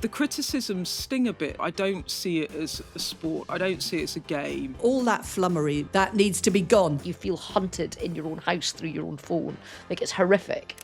The criticisms sting a bit. I don't see it as a sport. I don't see it as a game. All that flummery, that needs to be gone. You feel hunted in your own house through your own phone. Like, it's horrific.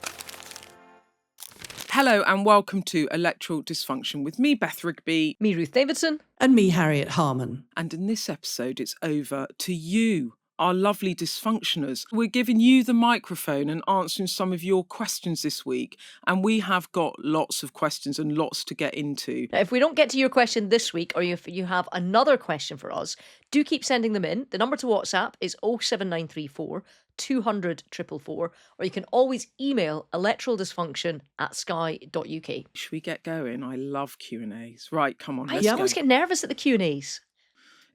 Hello and welcome to Electoral Dysfunction with me, Beth Rigby. Me, Ruth Davidson. And me, Harriet Harman. And in this episode, it's over to you, our lovely dysfunctioners. We're giving you the microphone and answering some of your questions this week. And we have got lots of questions and lots to get into. Now, if we don't get to your question this week, or if you have another question for us, do keep sending them in. The number to WhatsApp is 07934 200 444, or you can always email electoraldysfunction@sky.uk. Should we get going? I love Q&As. Right, come on, let's I go. always get nervous at the Q&As.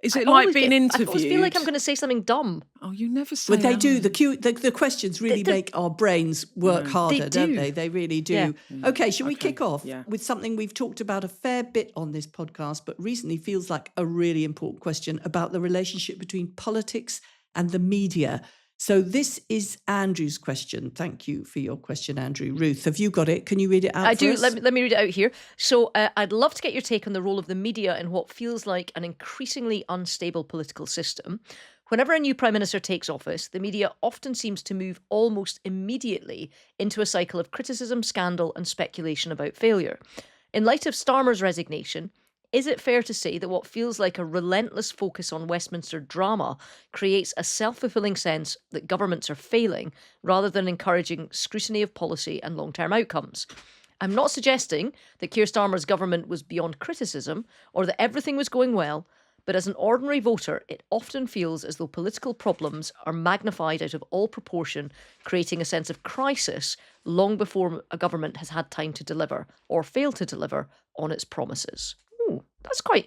Is it like being I interviewed? always feel like I'm going to say something dumb. Oh, you never say But they that. do. The questions really make our brains work harder, don't they? They really do. Yeah. Okay, shall we kick off Yeah. with something we've talked about a fair bit on this podcast, but recently feels like a really important question about the relationship between politics and the media. So this is Andrew's question. Thank you for your question, Andrew. Ruth, have you got it? Can you read it out I for do. us? Let me read it out here. So I'd love to get your take on the role of the media in what feels like an increasingly unstable political system. Whenever a new Prime Minister takes office, the media often seems to move almost immediately into a cycle of criticism, scandal and speculation about failure. In light of Starmer's resignation, is it fair to say that what feels like a relentless focus on Westminster drama creates a self-fulfilling sense that governments are failing rather than encouraging scrutiny of policy and long-term outcomes? I'm not suggesting that Keir Starmer's government was beyond criticism or that everything was going well, but as an ordinary voter, it often feels as though political problems are magnified out of all proportion, creating a sense of crisis long before a government has had time to deliver or fail to deliver on its promises.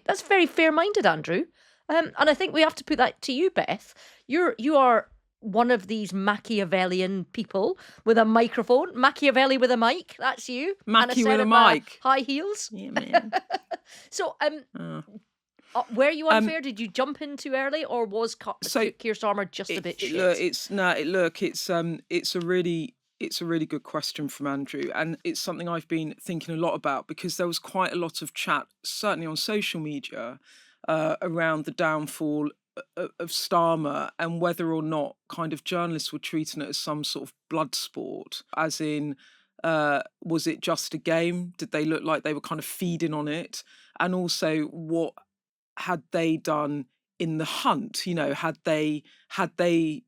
That's very fair-minded, Andrew. And I think we have to put that to you, Beth. You are one of these Machiavellian people with a microphone. Machiavelli with a mic, that's you. Mackie with a set of, mic. high heels. Yeah, man. So, were you unfair? Did you jump in too early, or was Keir Starmer just a bit shit? It's a really good question from Andrew, and it's something I've been thinking a lot about because there was quite a lot of chat, certainly on social media, around the downfall of Starmer and whether or not kind of journalists were treating it as some sort of blood sport, as in, was it just a game? Did they look like they were kind of feeding on it? And also, what had they done in the hunt? You know, had they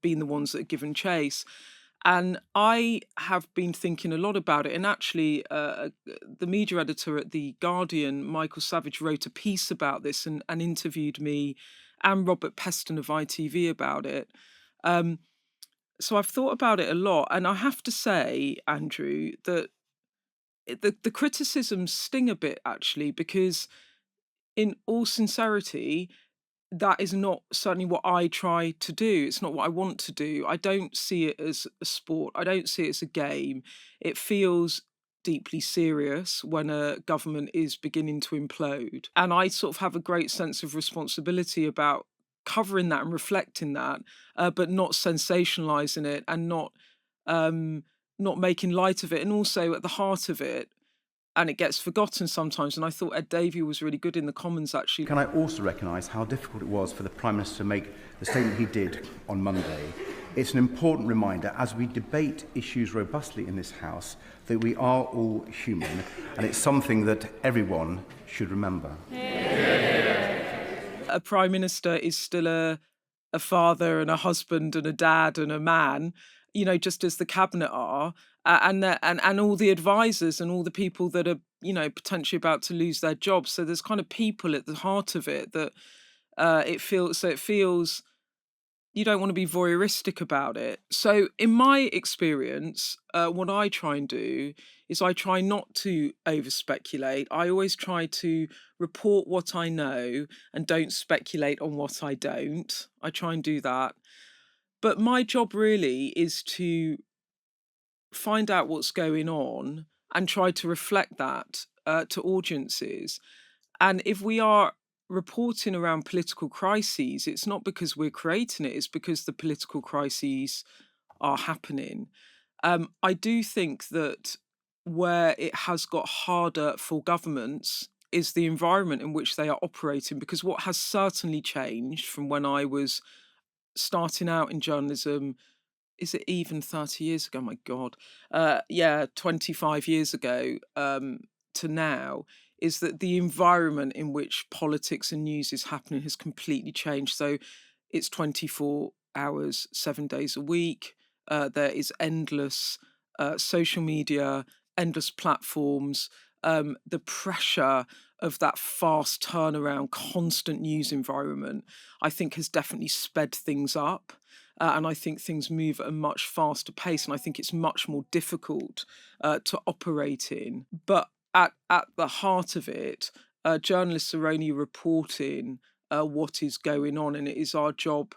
been the ones that had given chase? And I have been thinking a lot about it. And actually, the media editor at The Guardian, Michael Savage, wrote a piece about this and interviewed me and Robert Peston of ITV about it. So I've thought about it a lot. And I have to say, Andrew, that the criticisms sting a bit, actually, because in all sincerity, that is not certainly what I try to do. It's not what I want to do. I don't see it as a sport. I don't see it as a game. It feels deeply serious when a government is beginning to implode. And I sort of have a great sense of responsibility about covering that and reflecting that, but not sensationalizing it and not making light of it. And also at the heart of it, and it gets forgotten sometimes. And I thought Ed Davey was really good in the Commons, actually. Can I also recognise how difficult it was for the Prime Minister to make the statement he did on Monday? It's an important reminder, as we debate issues robustly in this House, that we are all human, and it's something that everyone should remember. A Prime Minister is still a father and a husband and a dad and a man, you know, just as the cabinet are, and all the advisors and all the people that are, you know, potentially about to lose their jobs. So there's kind of people at the heart of it that it feels you don't want to be voyeuristic about it. So in my experience, what I try and do is I try not to over-speculate. I always try to report what I know and don't speculate on what I don't. I try and do that. But my job really is to find out what's going on and try to reflect that to audiences. And if we are reporting around political crises, it's not because we're creating it, it's because the political crises are happening. I do think that where it has got harder for governments is the environment in which they are operating, because what has certainly changed from when I was starting out in journalism, is it even 30 years ago? My God. 25 years ago, to now, is that the environment in which politics and news is happening has completely changed. So it's 24 hours, 7 days a week. There is endless social media, endless platforms. The pressure of that fast turnaround, constant news environment, I think has definitely sped things up. And I think things move at a much faster pace, and I think it's much more difficult to operate in. But at the heart of it, journalists are only reporting what is going on, and it is our job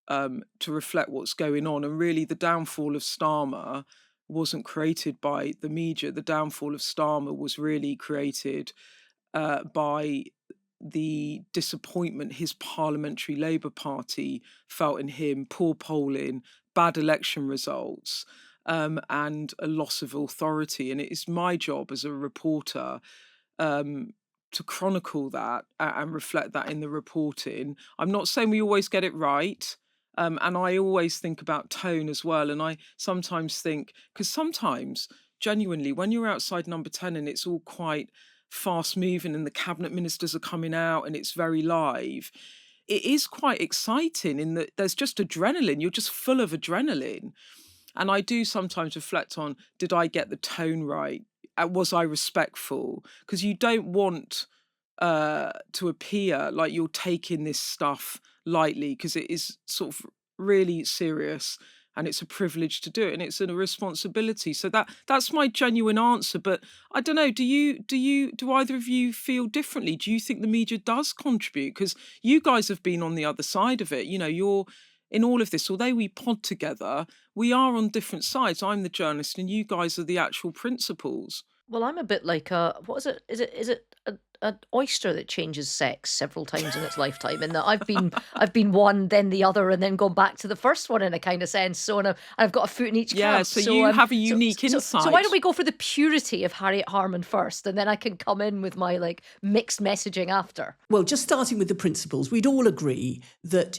to reflect what's going on. And really, the downfall of Starmer wasn't created by the media. The downfall of Starmer was really created by the disappointment his parliamentary Labour Party felt in him, poor polling, bad election results, and a loss of authority. And it is my job as a reporter to chronicle that and reflect that in the reporting. I'm not saying we always get it right. And I always think about tone as well. And I sometimes think, because sometimes, genuinely, when you're outside Number 10 and it's all quite fast moving and the cabinet ministers are coming out and it's very live, it is quite exciting in that there's just adrenaline. You're just full of adrenaline. And I do sometimes reflect on, did I get the tone right? Was I respectful? Because you don't want to appear like you're taking this stuff lightly, because it is sort of really serious and it's a privilege to do it and it's a responsibility. So that's my genuine answer. But I don't know, do either of you feel differently? Do you think the media does contribute? Because you guys have been on the other side of it. You know, you're in all of this, although we pod together, we are on different sides. I'm the journalist and you guys are the actual principals. Well, I'm a bit like a, what is it? Is it an oyster that changes sex several times in its lifetime? And that I've been one, then the other, and then gone back to the first one in a kind of sense. So, and I've got a foot in each camp. So you have a unique insight. So why don't we go for the purity of Harriet Harman first, and then I can come in with my like mixed messaging after. Well, just starting with the principles, we'd all agree that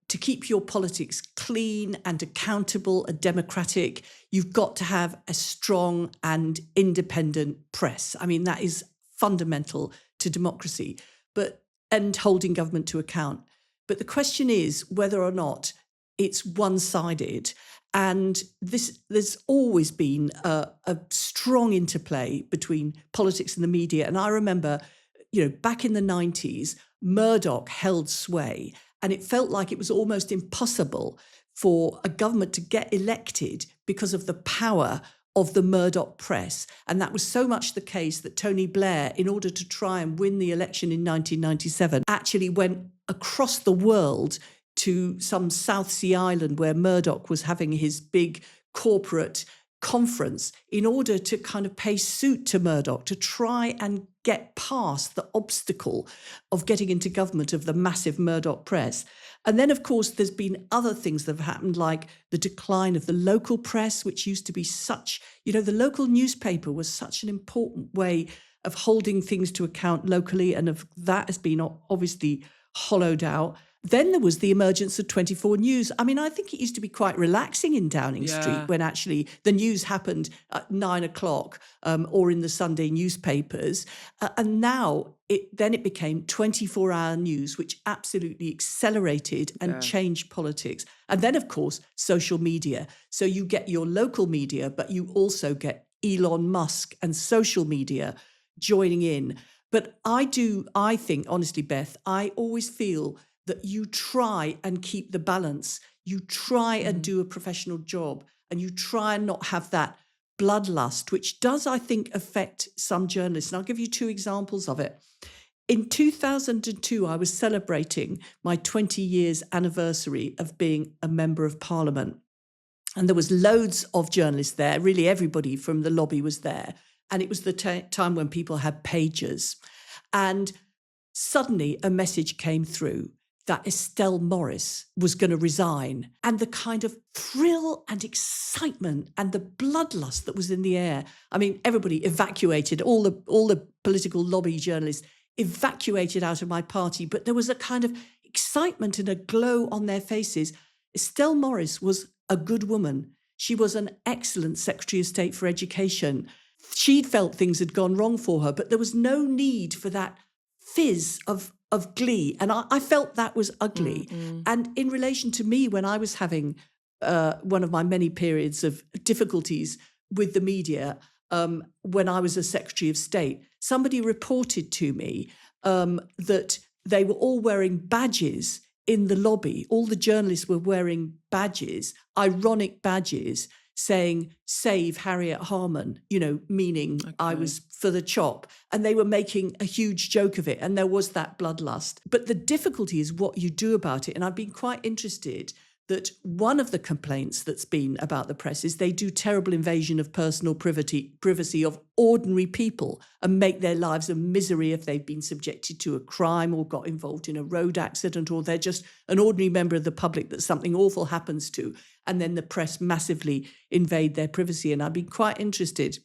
to keep your politics clean and accountable and democratic, you've got to have a strong and independent press. I mean, that is fundamental to democracy, and holding government to account. But the question is whether or not it's one-sided. And there's always been a strong interplay between politics and the media. And I remember, back in the 90s, Murdoch held sway. And it felt like it was almost impossible for a government to get elected because of the power of the Murdoch press. And that was so much the case that Tony Blair, in order to try and win the election in 1997, actually went across the world to some South Sea island where Murdoch was having his big corporate conference in order to kind of pay suit to Murdoch, to try and get past the obstacle of getting into government of the massive Murdoch press. And then, of course, there's been other things that have happened, like the decline of the local press, which used to be such, the local newspaper was such an important way of holding things to account locally, and of that has been obviously hollowed out. Then there was the emergence of 24 News. I mean, I think it used to be quite relaxing in Downing Street when actually the news happened at 9 o'clock or in the Sunday newspapers. And now it became 24-hour news, which absolutely accelerated and changed politics. And then, of course, social media. So you get your local media, but you also get Elon Musk and social media joining in. But I think, honestly, Beth, I always feel that you try and keep the balance. You try and do a professional job, and you try and not have that bloodlust, which does, I think, affect some journalists. And I'll give you two examples of it. In 2002, I was celebrating my 20 years anniversary of being a member of Parliament. And there was loads of journalists there. Really, everybody from the lobby was there. And it was the time when people had pagers. And suddenly a message came through that Estelle Morris was going to resign, and the kind of thrill and excitement and the bloodlust that was in the air. I mean, everybody evacuated, all the political lobby journalists evacuated out of my party, but there was a kind of excitement and a glow on their faces. Estelle Morris was a good woman. She was an excellent Secretary of State for Education. She'd felt things had gone wrong for her, but there was no need for that fizz of glee. And I felt that was ugly. And in relation to me, when I was having one of my many periods of difficulties with the media, when I was a Secretary of State, somebody reported to me that they were all wearing badges in the lobby. All the journalists were wearing badges, ironic badges, saying, "Save Harriet Harman," meaning I was for the chop. And they were making a huge joke of it. And there was that bloodlust. But the difficulty is what you do about it. And I've been quite interested that one of the complaints that's been about the press is they do terrible invasion of personal privacy of ordinary people and make their lives a misery if they've been subjected to a crime or got involved in a road accident, or they're just an ordinary member of the public that something awful happens to, and then the press massively invade their privacy. And I'd be quite interested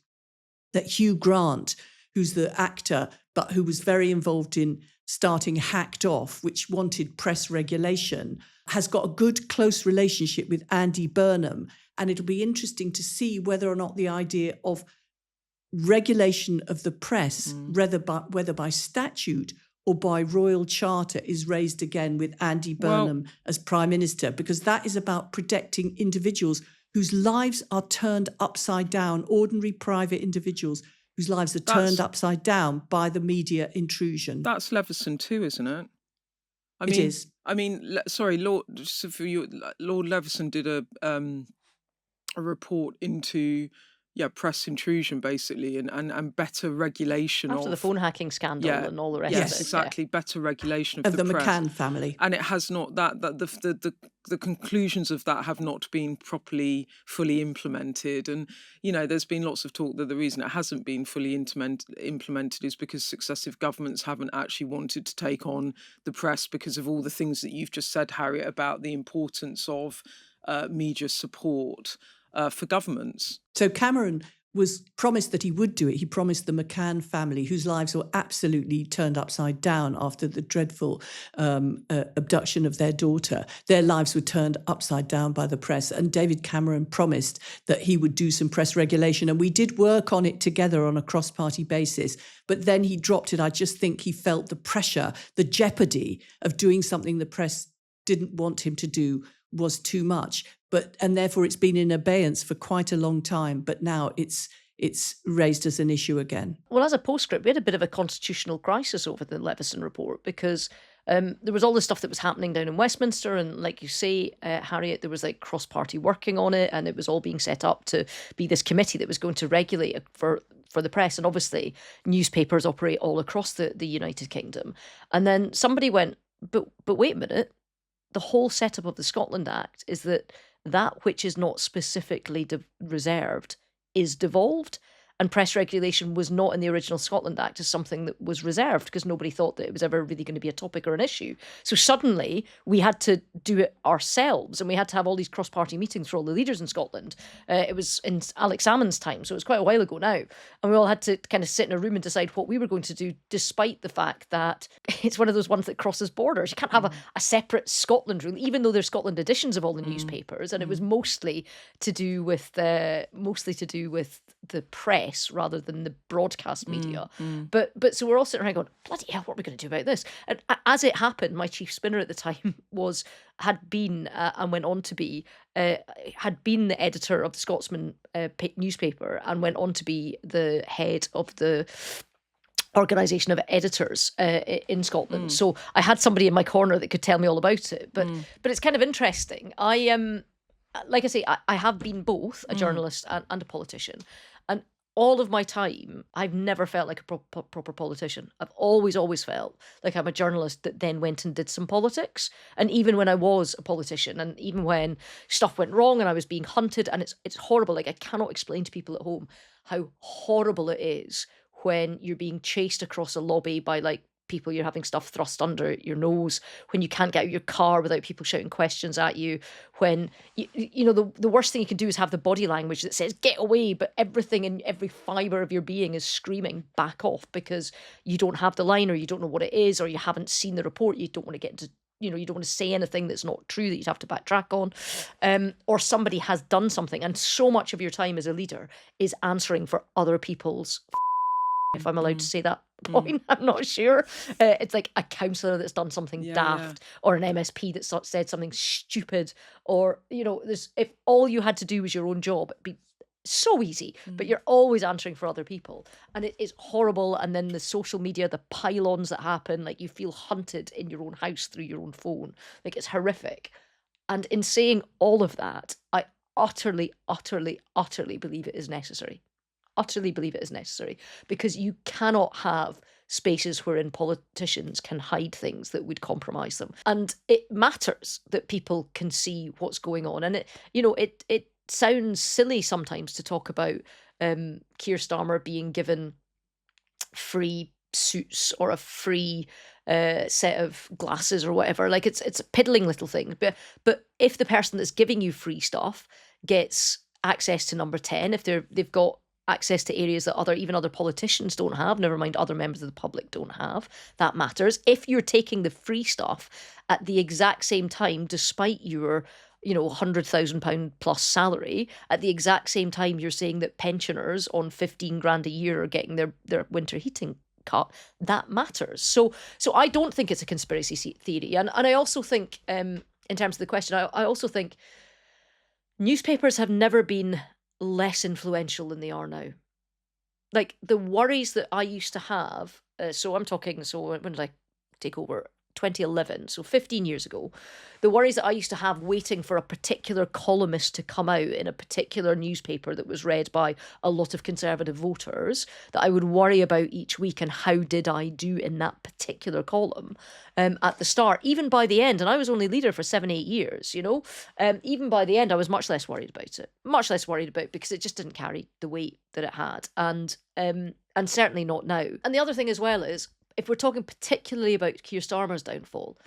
that Hugh Grant, who's the actor, but who was very involved in starting Hacked Off, which wanted press regulation, has got a good, close relationship with Andy Burnham. And it'll be interesting to see whether or not the idea of regulation of the press, whether by statute or by royal charter, is raised again with Andy Burnham as Prime Minister, because that is about protecting individuals whose lives are turned upside down, ordinary private individuals whose lives are turned upside down by the media intrusion. That's Leveson too, isn't it? It is. I mean, sorry, Lord Leveson did a report into press intrusion, basically, and better regulation after the phone hacking scandal and all the rest of it. Yes, exactly. Better regulation of the press. McCann family. And it has not, that the conclusions of that have not been properly fully implemented. And, there's been lots of talk that the reason it hasn't been fully implemented is because successive governments haven't actually wanted to take on the press because of all the things that you've just said, Harriet, about the importance of media support for governments. So Cameron was promised that he would do it. He promised the McCann family, whose lives were absolutely turned upside down after the dreadful abduction of their daughter. Their lives were turned upside down by the press. And David Cameron promised that he would do some press regulation. And we did work on it together on a cross-party basis. But then he dropped it. I just think he felt the pressure, the jeopardy of doing something the press didn't want him to do was too much. And therefore it's been in abeyance for quite a long time. But now it's raised as an issue again. Well, as a postscript, we had a bit of a constitutional crisis over the Leveson report because there was all this stuff that was happening down in Westminster. And like you say, Harriet, there was like cross-party working on it, and it was all being set up to be this committee that was going to regulate for the press. And obviously newspapers operate all across the United Kingdom. And then somebody went, but wait a minute, the whole setup of the Scotland Act is that which is not specifically reserved is devolved, and press regulation was not in the original Scotland Act as something that was reserved because nobody thought that it was ever really going to be a topic or an issue. So suddenly we had to do it ourselves, and we had to have all these cross-party meetings for all the leaders in Scotland. It was in Alex Salmond's time, so it was quite a while ago now. And we all had to kind of sit in a room and decide what we were going to do, despite the fact that it's one of those ones that crosses borders. You can't have a separate Scotland room, even though there's Scotland editions of all the newspapers, and it was mostly to do with the press rather than the broadcast media. But so we're all sitting around going, bloody hell, what are we going to do about this? And as it happened, my chief spinner at the time had been the editor of the Scotsman newspaper and went on to be the head of the organisation of editors in Scotland. So I had somebody in my corner that could tell me all about it. But it's kind of interesting. Like I say, I have been both a journalist and a politician. And all of my time, I've never felt like a proper politician. I've always felt like I'm a journalist that then went and did some politics. And even when I was a politician, and even when stuff went wrong and I was being hunted, and it's horrible. Like, I cannot explain to people at home how horrible it is when you're being chased across a lobby by like people, you're having stuff thrust under your nose, when you can't get out of your car without people shouting questions at you, when, you know, the worst thing you can do is have the body language that says, get away, but everything in every fibre of your being is screaming, back off, because you don't have the line, or you don't know what it is, or you haven't seen the report, you don't want to get into, you know, you don't want to say anything that's not true that you'd have to backtrack on, or somebody has done something. And so much of your time as a leader is answering for other people's, if I'm allowed to say that point, I'm not sure. It's like a counsellor that's done something daft, or an MSP that's said something stupid, or, you know, if all you had to do was your own job, it'd be so easy, but you're always answering for other people, and it is horrible. And then the social media, the pylons that happen, like you feel hunted in your own house through your own phone, like it's horrific. And in saying all of that, I utterly believe it is necessary. Utterly believe it is necessary, because you cannot have spaces wherein politicians can hide things that would compromise them. And it matters that people can see what's going on. And it sounds silly sometimes to talk about Keir Starmer being given free suits or a free set of glasses or whatever. Like it's a piddling little thing. But if the person that's giving you free stuff gets access to number 10, if they've got access to areas that even other politicians don't have, never mind other members of the public don't have, that matters. If you're taking the free stuff at the exact same time, despite your, you know, £100,000 plus salary, at the exact same time you're saying that pensioners on 15 grand a year are getting their winter heating cut, that matters. So I don't think it's a conspiracy theory. And I also think, in terms of the question, I also think newspapers have never been less influential than they are now. Like the worries that I used to have, when did I take over? 2011, so 15 years ago, the worries that I used to have waiting for a particular columnist to come out in a particular newspaper that was read by a lot of Conservative voters, that I would worry about each week and how did I do in that particular column at the start, even by the end, and I was only leader for 7-8 years, you know, even by the end I was much less worried about it, because it just didn't carry the weight that it had, and certainly not now. And the other thing as well is, if we're talking particularly about Keir Starmer's downfall,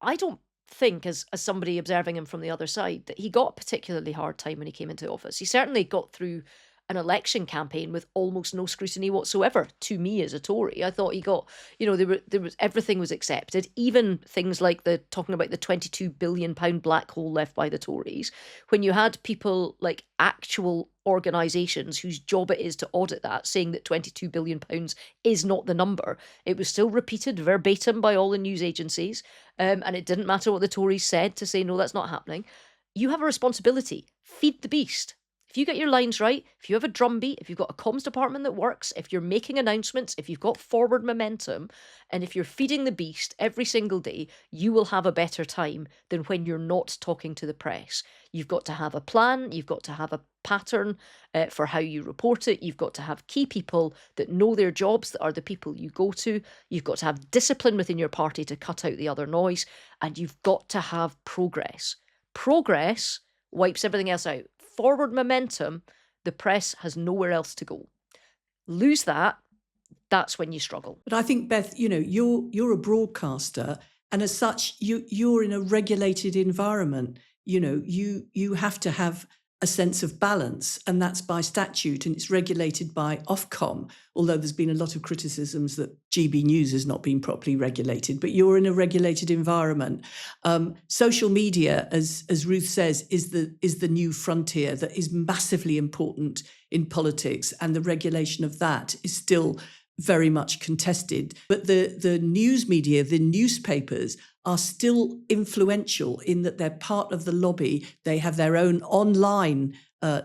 I don't think, as somebody observing him from the other side, that he got a particularly hard time when he came into office. He certainly got through an election campaign with almost no scrutiny whatsoever. To me, as a Tory, I thought he got, you know, there was everything was accepted, even things like talking about the £22 billion black hole left by the Tories. When you had people like actual organisations whose job it is to audit that, saying that £22 billion is not the number, it was still repeated verbatim by all the news agencies, and it didn't matter what the Tories said to say, no, that's not happening. You have a responsibility. Feed the beast. If you get your lines right, if you have a drumbeat, if you've got a comms department that works, if you're making announcements, if you've got forward momentum, and if you're feeding the beast every single day, you will have a better time than when you're not talking to the press. You've got to have a plan, you've got to have a pattern for how you report it, you've got to have key people that know their jobs, that are the people you go to, you've got to have discipline within your party to cut out the other noise, and you've got to have progress. Progress wipes everything else out. Forward momentum, the press has nowhere else to go. Lose that, that's when you struggle. But I think, Beth, you know, you're a broadcaster, and as such, you're in a regulated environment. You know, you have to have a sense of balance, and that's by statute, and it's regulated by Ofcom, although there's been a lot of criticisms that GB News has not been properly regulated, but you're in a regulated environment. Social media, as Ruth says, is the new frontier that is massively important in politics, and the regulation of that is still very much contested. But the news media, the newspapers, are still influential in that they're part of the lobby. They have their own online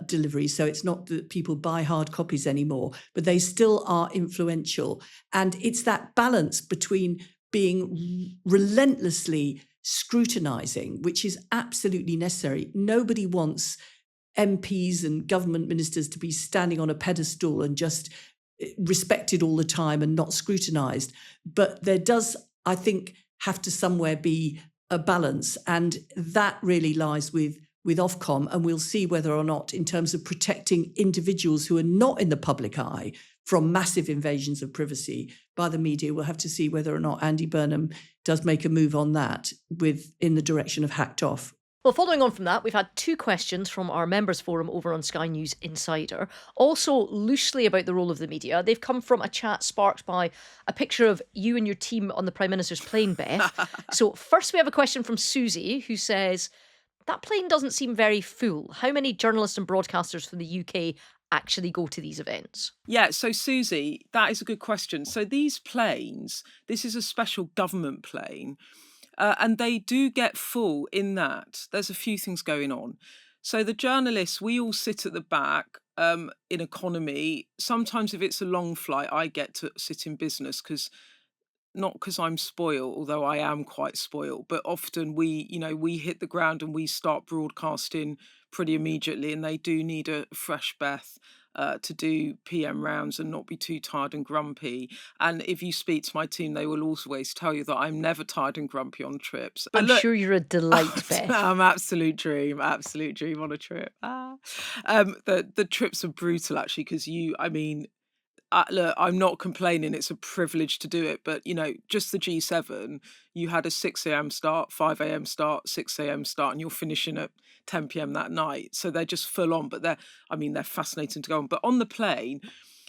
delivery. So it's not that people buy hard copies anymore, but they still are influential. And it's that balance between being relentlessly scrutinizing, which is absolutely necessary. Nobody wants MPs and government ministers to be standing on a pedestal and just respected all the time and not scrutinized. But there does, I think, have to somewhere be a balance. And that really lies with Ofcom. And we'll see whether or not, in terms of protecting individuals who are not in the public eye from massive invasions of privacy by the media. We'll have to see whether or not Andy Burnham does make a move on that in the direction of Hacked Off. Well, following on from that, we've had 2 questions from our members forum over on Sky News Insider, also loosely about the role of the media. They've come from a chat sparked by a picture of you and your team on the Prime Minister's plane, Beth. So first we have a question from Susie, who says, that plane doesn't seem very full. How many journalists and broadcasters from the UK actually go to these events? Yeah, so Susie, that is a good question. So these planes, this is a special government plane, and they do get full in that. There's a few things going on. So the journalists, we all sit at the back in economy. Sometimes if it's a long flight, I get to sit in business not because I'm spoiled, although I am quite spoiled, but often we hit the ground and we start broadcasting pretty immediately, and they do need a fresh Beth to do PM rounds and not be too tired and grumpy. And if you speak to my team, they will always tell you that I'm never tired and grumpy on trips. But I'm sure you're a delight, Beth. I'm absolute dream on a trip. The trips are brutal actually, because look, I'm not complaining. It's a privilege to do it. But, just the G7, you had a 6 a.m. start, 5 a.m. start, 6 a.m. start, and you're finishing at 10 p.m. that night. So they're just full on. But they're fascinating to go on. But on the plane,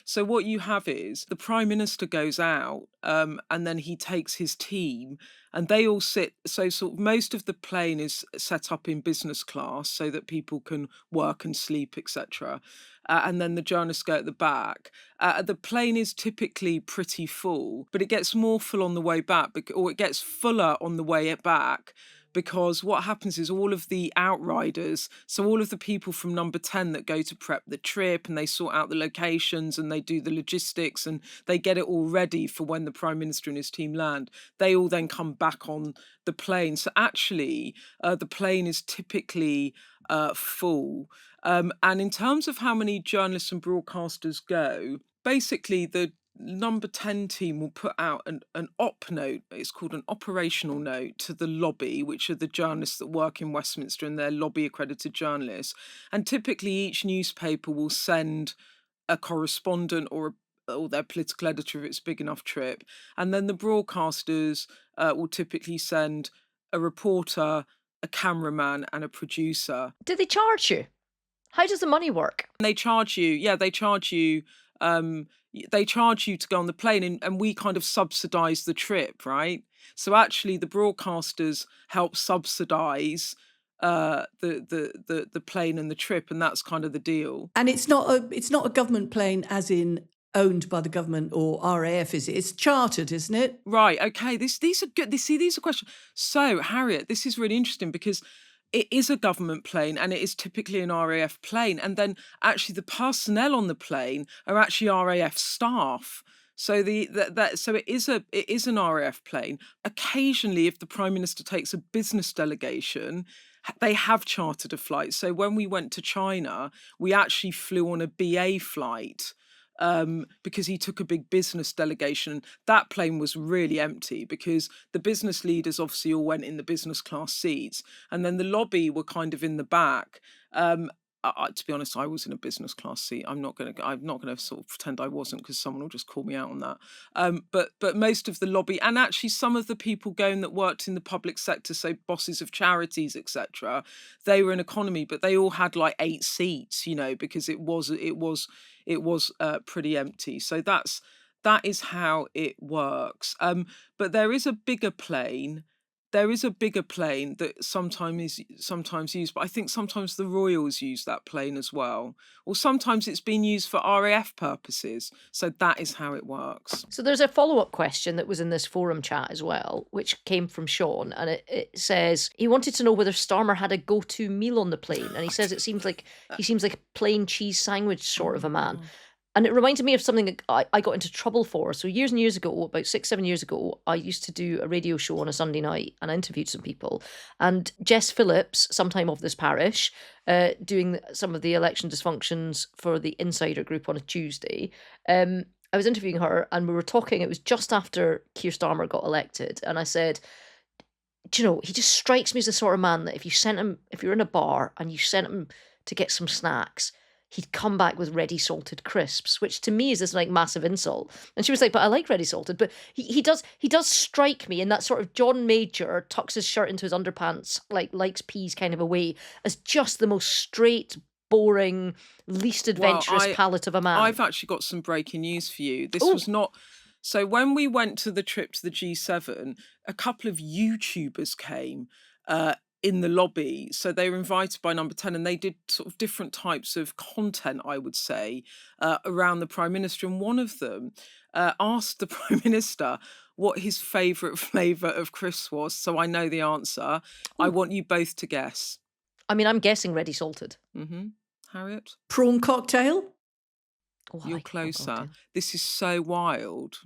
so what you have is the Prime Minister goes out and then he takes his team and they all sit. So sort of most of the plane is set up in business class so that people can work and sleep, etc. And then the journalists go at the back. The plane is typically pretty full, but it gets more full on the way back, or it gets fuller on the way back, because what happens is all of the outriders, so all of the people from number 10 that go to prep the trip and they sort out the locations and they do the logistics and they get it all ready for when the Prime Minister and his team land, they all then come back on the plane. So actually, the plane is typically full. And in terms of how many journalists and broadcasters go, basically the number 10 team will put out an op note. It's called an operational note to the lobby, which are the journalists that work in Westminster and they're lobby accredited journalists. And typically each newspaper will send a correspondent or their political editor if it's a big enough trip. And then the broadcasters will typically send a reporter, a cameraman and a producer. Do they charge you? How does the money work? They charge you. They charge you to go on the plane, and we kind of subsidise the trip, right? So actually, the broadcasters help subsidise the plane and the trip, and that's kind of the deal. And it's not a government plane, as in owned by the government or RAF, is it? It's chartered, isn't it? Right. Okay. These are good. These are questions. So Harriet, this is really interesting because it is a government plane and it is typically an RAF plane. And then actually the personnel on the plane are actually RAF staff. So it is an RAF plane. Occasionally, if the Prime Minister takes a business delegation, they have chartered a flight. So when we went to China, we actually flew on a BA flight. Because he took a big business delegation. That plane was really empty because the business leaders obviously all went in the business class seats, and then the lobby were kind of in the back. To be honest, I was in a business class seat. I'm not going to sort of pretend I wasn't, because someone will just call me out on that. But most of the lobby, and actually some of the people going that worked in the public sector, so bosses of charities, etc., they were in economy, but they all had like 8 seats, because it was pretty empty. So that is how it works. But there is a bigger plane. There is a bigger plane that sometimes used, but I think sometimes the Royals use that plane as well. Or sometimes it's been used for RAF purposes. So that is how it works. So there's a follow-up question that was in this forum chat as well, which came from Sean, and it says he wanted to know whether Starmer had a go-to meal on the plane, and he says he seems like a plain cheese sandwich sort of a man. And it reminded me of something that I got into trouble for. So years and years ago, about 6-7 years ago, I used to do a radio show on a Sunday night and I interviewed some people. And Jess Phillips, sometime of this parish, doing some of the election dysfunctions for the Insider Group on a Tuesday, I was interviewing her and we were talking. It was just after Keir Starmer got elected. And I said, do you know, he just strikes me as the sort of man that if you're in a bar and you sent him to get some snacks, he'd come back with ready salted crisps, which to me is this like massive insult. And she was like, but I like ready salted. But he does strike me in that sort of John Major tucks his shirt into his underpants, like likes peas kind of a way, as just the most straight, boring, least adventurous palate of a man. I've actually got some breaking news for you. This Ooh. was not... So when we went to the trip to the G7, a couple of YouTubers came in the lobby. So they were invited by Number 10 and they did sort of different types of content, I would say, around the Prime Minister. And one of them asked the Prime Minister what his favourite flavour of crisps was. So I know the answer. I want you both to guess. I mean, I'm guessing ready salted. Mm-hmm. Harriet? Prawn cocktail? Oh, I You're like prawn closer. cocktail. This is so wild.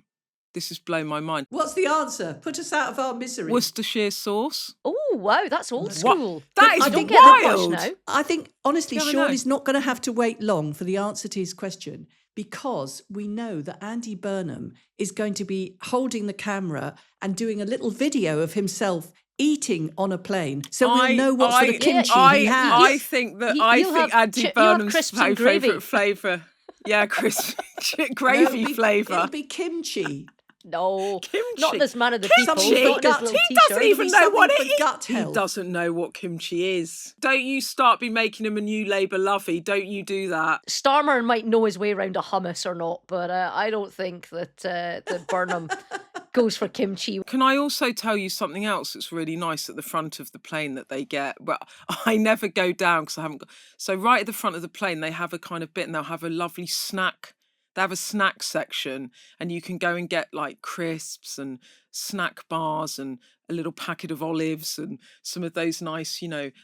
This has blown my mind. What's the answer? Put us out of our misery. Worcestershire sauce. Oh, wow, that's old school. That is I don't wild. get that much now. I think, honestly, Yeah, I Sean know. is not going to have to wait long for the answer to his question, because we know that Andy Burnham is going to be holding the camera and doing a little video of himself eating on a plane. So we'll know what sort of kimchi he has. I think Andy Burnham's crisps and gravy. favourite flavour. Yeah, gravy flavour. It'll be kimchi. No, Kimchi. not this man of the people. Kimchi. Not in his little He doesn't t-shirt. even know what something it for is. gut He health. doesn't know what kimchi is. Don't you start be making him a new Labour lovey. Don't you do that. Starmer might know his way around a hummus or not, but I don't think that Burnham goes for kimchi. Can I also tell you something else that's really nice at the front of the plane that they get? Well, I never go down because I haven't got... So right at the front of the plane, they have a kind of bit and they'll have a lovely snack. They have a snack section and you can go and get like crisps and snack bars and a little packet of olives and some of those nice,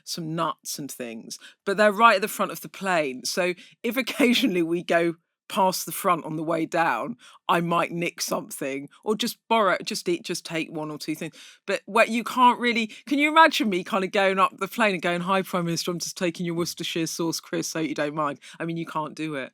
some nuts and things. But they're right at the front of the plane. So if occasionally we go past the front on the way down, I might nick something or just borrow, just take one or two things. But where you can't really, can you imagine me kind of going up the plane and going, "Hi, Prime Minister, I'm just taking your Worcestershire sauce crisp so you don't mind." I mean, you can't do it.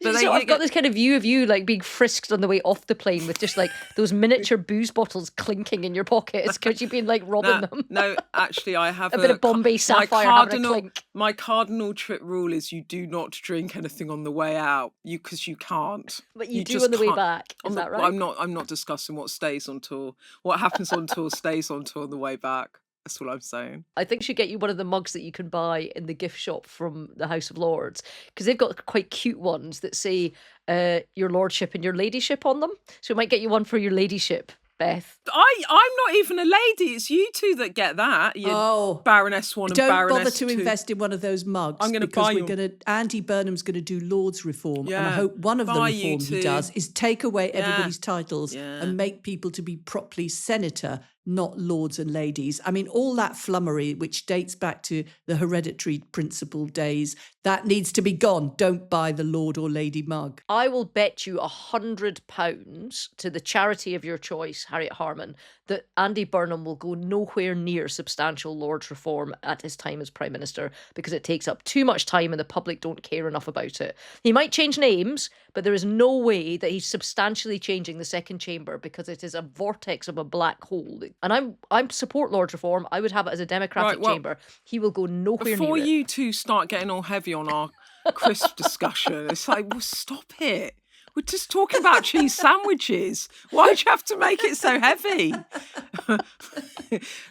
But So I've got this kind of view of you like being frisked on the way off the plane with just like those miniature booze bottles clinking in your pockets because you've been like robbing them. No, actually, I have a bit of Bombay Sapphire having a clink. My cardinal trip rule is you do not drink anything on the way out, because you can't. But you do just on the way can't. back. Is that right? I'm not discussing what stays on tour. What happens on tour stays on tour on the way back. That's what I'm saying. I think she get you one of the mugs that you can buy in the gift shop from the House of Lords, because they've got quite cute ones that say your lordship and your ladyship on them. So we might get you one for your ladyship, Beth. I'm not even a lady. It's you two that get that. Baroness 1 and Baroness 2. Don't bother to invest in one of those mugs. I'm going to buy you. Andy Burnham's going to do Lord's reform. Yeah. And I hope one of the Buy reforms you he two. does is take away everybody's titles Yeah. and make people to be properly senator, not lords and ladies. I mean, all that flummery, which dates back to the hereditary principle days, that needs to be gone. Don't buy the lord or lady mug. I will bet you £100 to the charity of your choice, Harriet Harman, that Andy Burnham will go nowhere near substantial Lord's reform at his time as Prime Minister, because it takes up too much time and the public don't care enough about it. He might change names, but there is no way that he's substantially changing the second chamber, because it is a vortex of a black hole. And I support Lord's reform. I would have it as a democratic chamber. He will go nowhere near it. Before you two start getting all heavy on our crisp discussion, it's like, well, stop it. We're just talking about cheese sandwiches. Why'd you have to make it so heavy?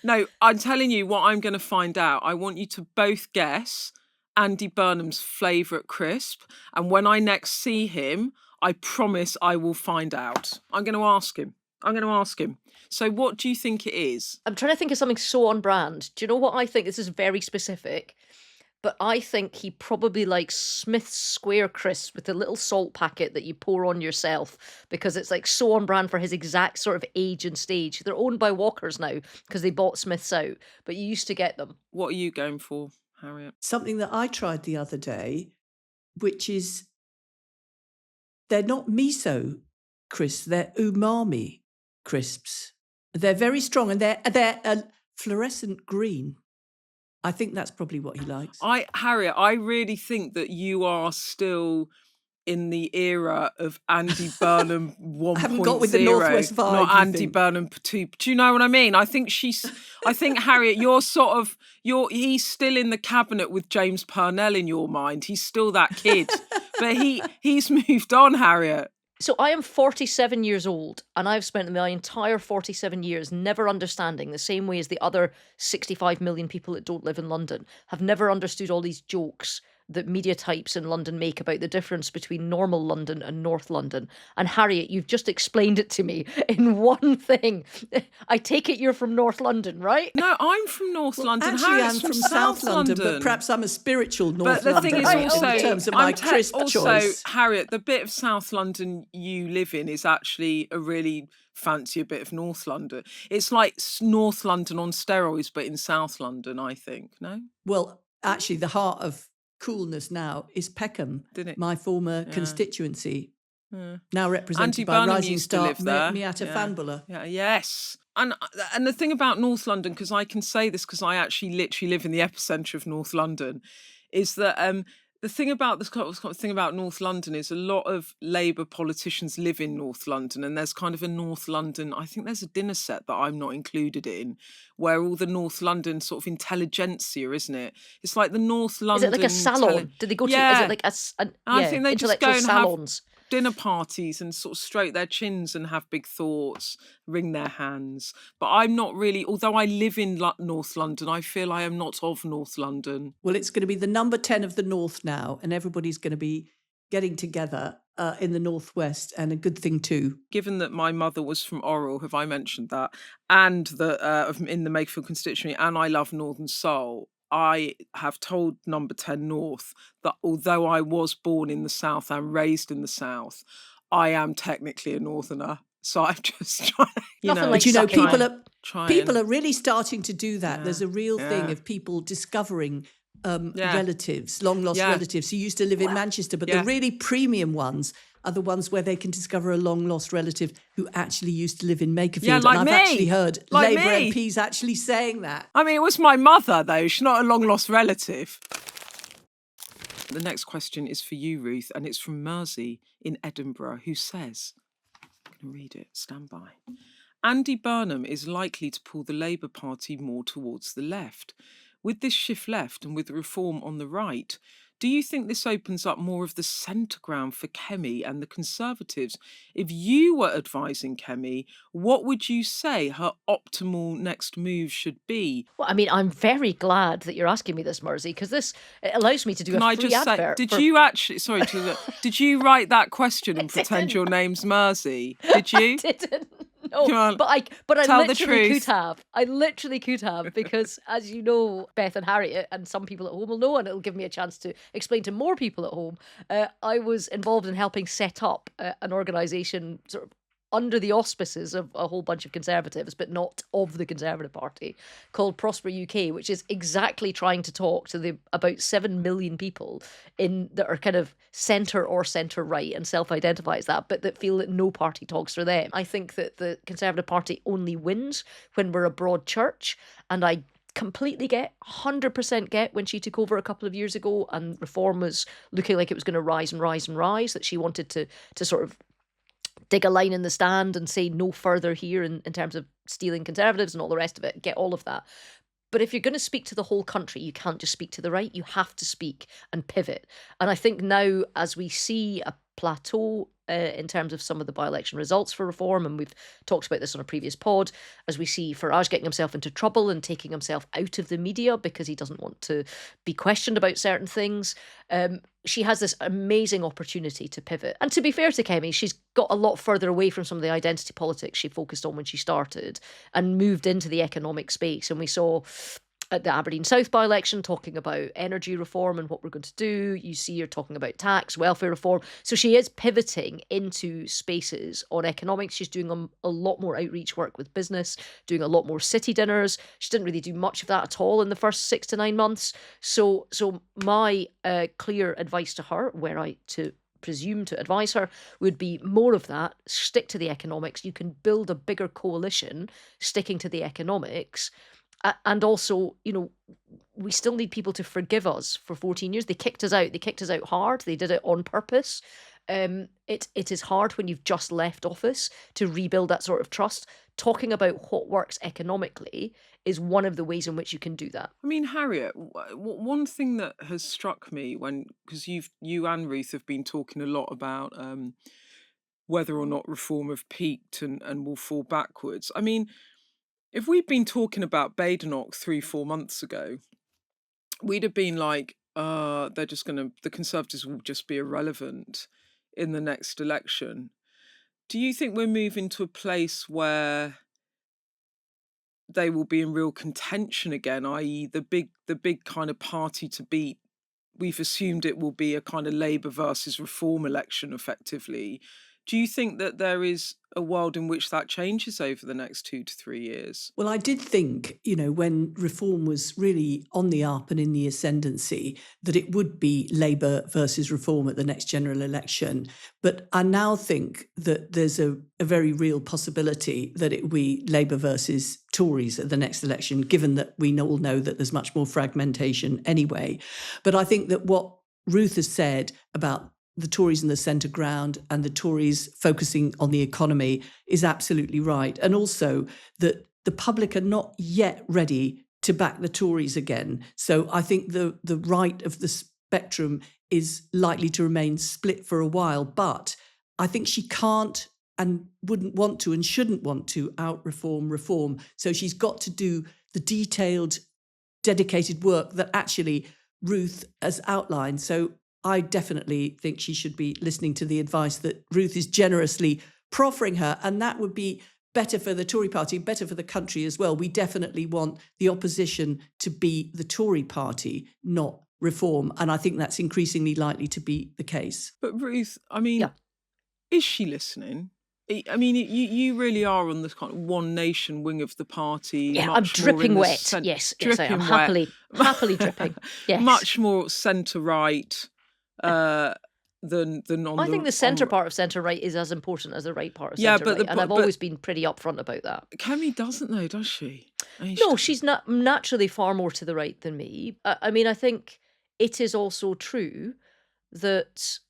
No, I'm telling you what I'm going to find out. I want you to both guess Andy Burnham's favourite crisp. And when I next see him, I promise I will find out. I'm going to ask him. So what do you think it is? I'm trying to think of something so on brand. Do you know what I think? This is very specific. But I think he probably likes Smith's Square crisps with the little salt packet that you pour on yourself, because it's like so on brand for his exact sort of age and stage. They're owned by Walkers now because they bought Smith's out, but you used to get them. What are you going for, Harriet? Something that I tried the other day, which is, they're not miso crisps, they're umami crisps. They're very strong and they're fluorescent green. I think that's probably what he likes. Harriet, I really think that you are still in the era of Andy Burnham 1.0. I haven't got with the Northwest vibe, not you Andy think? Burnham 2. Do you know what I mean? I think Harriet, he's still in the cabinet with James Purnell in your mind. He's still that kid. But he's moved on, Harriet. So I am 47 years old, and I've spent my entire 47 years never understanding, the same way as the other 65 million people that don't live in London, have never understood all these jokes that media types in London make about the difference between normal London and North London. And Harriet, you've just explained it to me in one thing. I take it you're from North London, right? No, I'm from North London. Actually, Harriet's I'm from South London, but perhaps I'm a spiritual North But the thing Londoner is also, in terms of my crisp choice. Harriet, the bit of South London you live in is actually a really fancier bit of North London. It's like North London on steroids, but in South London, I think. No? Well, actually, the heart of coolness now is Peckham, my former constituency, now represented Andy by Burnham rising used to star live there. Miata Fanbula. Yeah, yes. And the thing about North London, because I can say this because I actually literally live in the epicentre of North London, is that the thing about North London is a lot of Labour politicians live in North London, and there's kind of a North London, I think there's a dinner set that I'm not included in, where all the North London sort of intelligentsia, isn't it? It's like the North London... Is it like a salon? Did they go to... Yeah. Is it like I think they just go and salons? Have dinner parties and sort of stroke their chins and have big thoughts, wring their hands. But I'm not really, although I live in North London, I feel I am not of North London. Well, it's going to be the number 10 of the North now, and everybody's going to be getting together in the Northwest, and a good thing too. Given that my mother was from Orrell, have I mentioned that? And that in the Makerfield constituency, and I love Northern Soul, I have told Number 10 North that although I was born in the South and raised in the South, I am technically a Northerner. So I'm just trying, Like people are really starting to do that. Yeah. There's a real thing of people discovering relatives, long lost relatives who used to live in Manchester, but the really premium ones are the ones where they can discover a long-lost relative who actually used to live in Makerfield. Yeah, like and I've actually heard Labour me. MPs actually saying that. I mean, it was my mother, though. She's not a long-lost relative. The next question is for you, Ruth, and it's from Mersey in Edinburgh, who says, I'm going to read it, stand by. Andy Burnham is likely to pull the Labour Party more towards the left. With this shift left and with reform on the right, do you think this opens up more of the centre ground for Kemi and the Conservatives? If you were advising Kemi, what would you say her optimal next move should be? Well, I mean, I'm very glad that you're asking me this, Mersey, because it allows me to do a free advert. Did you actually, did you write that question and pretend your name's Mersey? Did you? I didn't. No, but I literally could have, because as you know, Beth and Harriet, and some people at home will know, and it'll give me a chance to explain to more people at home, I was involved in helping set up an organisation sort of under the auspices of a whole bunch of Conservatives, but not of the Conservative Party, called Prosper UK, which is exactly trying to talk to the about 7 million people that are kind of centre or centre-right and self-identify as that, but that feel that no party talks for them. I think that the Conservative Party only wins when we're a broad church, and I completely 100% get when she took over a couple of years ago and reform was looking like it was going to rise and rise and rise, that she wanted to sort of dig a line in the stand and say no further here in terms of stealing Conservatives and all the rest of it, get all of that. But if you're going to speak to the whole country, you can't just speak to the right, you have to speak and pivot. And I think now, as we see a plateau in terms of some of the by-election results for reform, and we've talked about this on a previous pod, as we see Farage getting himself into trouble and taking himself out of the media because he doesn't want to be questioned about certain things, she has this amazing opportunity to pivot. And to be fair to Kemi, she's got a lot further away from some of the identity politics she focused on when she started and moved into the economic space. And we saw at the Aberdeen South by-election talking about energy reform and what we're going to do. You see her talking about tax, welfare reform. So she is pivoting into spaces on economics. She's doing a lot more outreach work with business, doing a lot more city dinners. She didn't really do much of that at all in the first 6 to 9 months. So my clear advice to her, were I to presume to advise her, would be more of that. Stick to the economics. You can build a bigger coalition sticking to the economics. And also, we still need people to forgive us for 14 years. They kicked us out. They kicked us out hard. They did it on purpose. it is hard when you've just left office to rebuild that sort of trust. Talking about what works economically is one of the ways in which you can do that. I mean, Harriet, one thing that has struck me because you and Ruth have been talking a lot about whether or not reform have peaked and will fall backwards. I mean, if we'd been talking about Badenoch 3-4 months ago, we'd have been like, the Conservatives will just be irrelevant in the next election. Do you think we're moving to a place where they will be in real contention again, i.e. the big kind of party to beat? We've assumed it will be a kind of Labour versus Reform election effectively. Do you think that there is a world in which that changes over the next 2 to 3 years? Well, I did think, when Reform was really on the up and in the ascendancy, that it would be Labour versus Reform at the next general election. But I now think that there's a very real possibility that it will be Labour versus Tories at the next election, given that we all know that there's much more fragmentation anyway. But I think that what Ruth has said about the Tories in the centre ground and the Tories focusing on the economy is absolutely right. And also that the public are not yet ready to back the Tories again. So I think the right of the spectrum is likely to remain split for a while. But I think she can't and wouldn't want to and shouldn't want to out-reform. So she's got to do the detailed, dedicated work that actually Ruth has outlined. So I definitely think she should be listening to the advice that Ruth is generously proffering her, and that would be better for the Tory party, better for the country as well. We definitely want the opposition to be the Tory party, not Reform, and I think that's increasingly likely to be the case. But Ruth, I mean, is she listening? I mean, you really are on this kind of one nation wing of the party. Yeah, I'm dripping wet. Yes, I am happily dripping. Yes, much more centre right. Than on I think the centre part of centre right is as important as the right part of centre right, and I've always been pretty upfront about that. Kemi doesn't though, does she? No, she's not naturally far more to the right than me. I mean, I think it is also true that,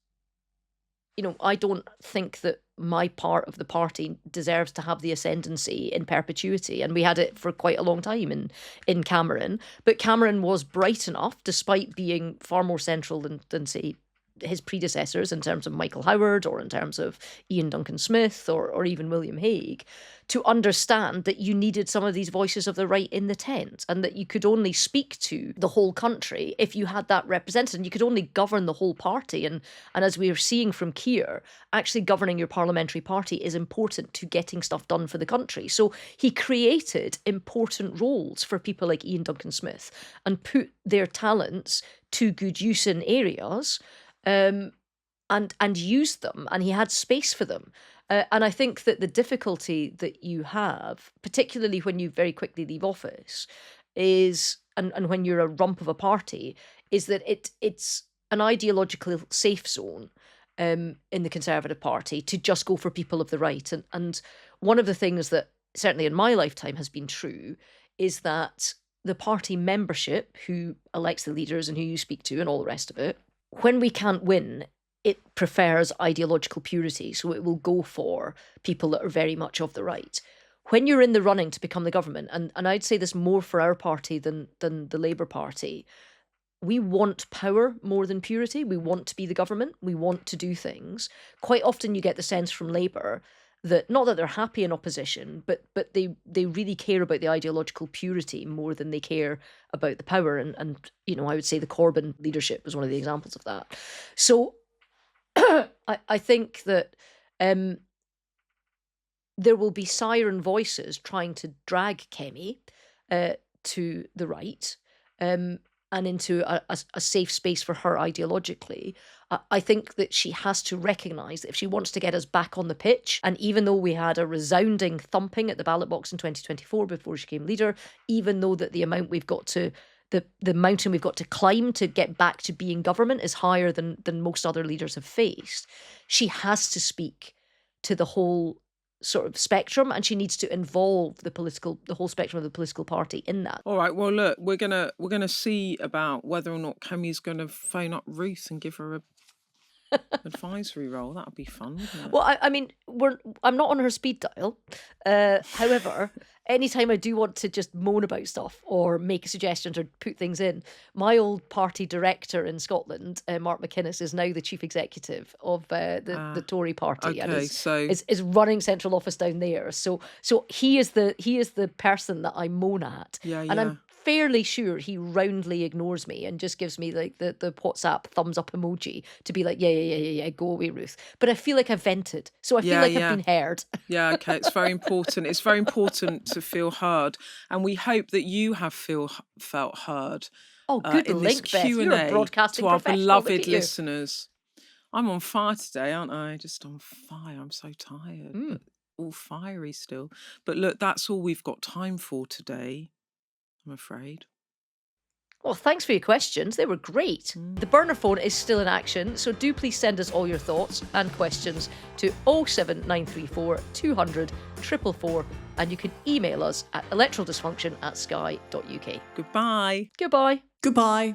I don't think that my part of the party deserves to have the ascendancy in perpetuity. And we had it for quite a long time in Cameron. But Cameron was bright enough, despite being far more central than say, his predecessors in terms of Michael Howard or in terms of Ian Duncan Smith or even William Hague, to understand that you needed some of these voices of the right in the tent and that you could only speak to the whole country if you had that represented, and you could only govern the whole party. And as we are seeing from Keir, actually governing your parliamentary party is important to getting stuff done for the country. So he created important roles for people like Ian Duncan Smith and put their talents to good use in areas and used them, and he had space for them. And I think that the difficulty that you have, particularly when you very quickly leave office, is, and when you're a rump of a party, is that it's an ideological safe zone in the Conservative Party to just go for people of the right. And one of the things that certainly in my lifetime has been true is that the party membership, who elects the leaders and who you speak to and all the rest of it, when we can't win, it prefers ideological purity. So it will go for people that are very much of the right. When you're in the running to become the government, and I'd say this more for our party than the Labour Party, we want power more than purity. We want to be the government. We want to do things. Quite often you get the sense from Labour that, not that they're happy in opposition, but they really care about the ideological purity more than they care about the power. And I would say the Corbyn leadership was one of the examples of that. So I think that there will be siren voices trying to drag Kemi to the right and into a safe space for her ideologically. I think that she has to recognise that if she wants to get us back on the pitch, and even though we had a resounding thumping at the ballot box in 2024 before she became leader, even though that the amount we've got to, the mountain we've got to climb to get back to being government is higher than most other leaders have faced, she has to speak to the whole sort of spectrum, and she needs to involve the whole spectrum of the political party in that. All right, well look, we're gonna see about whether or not Kemi's gonna phone up Ruth and give her advisory role. That would be fun, wouldn't it? Well, I mean, I'm not on her speed dial. However, anytime I do want to just moan about stuff or make suggestions or put things in, my old party director in Scotland, Mark McInnes, is now the chief executive of the Tory party and okay, is running central office down there. So he is the person that I moan at, Yeah, and yeah. I'm fairly sure he roundly ignores me and just gives me like the WhatsApp thumbs up emoji to be like, yeah, go away, Ruth. But I feel like I've vented, so I feel Yeah, like yeah. I've been heard. Yeah, okay. It's very important. It's very important to feel heard, and we hope that you have felt heard. Oh, good In this link, Beth. Q&A You're a broadcasting to our professional. Look beloved at you. listeners. I'm on fire today, aren't I? Just on fire. I'm so tired, but all fiery still. But look, that's all we've got time for today, I'm afraid. Well, thanks for your questions. They were great. The burner phone is still in action, so do please send us all your thoughts and questions to 07934 200 444, and you can email us at electoraldysfunction@sky.uk. Goodbye. Goodbye. Goodbye.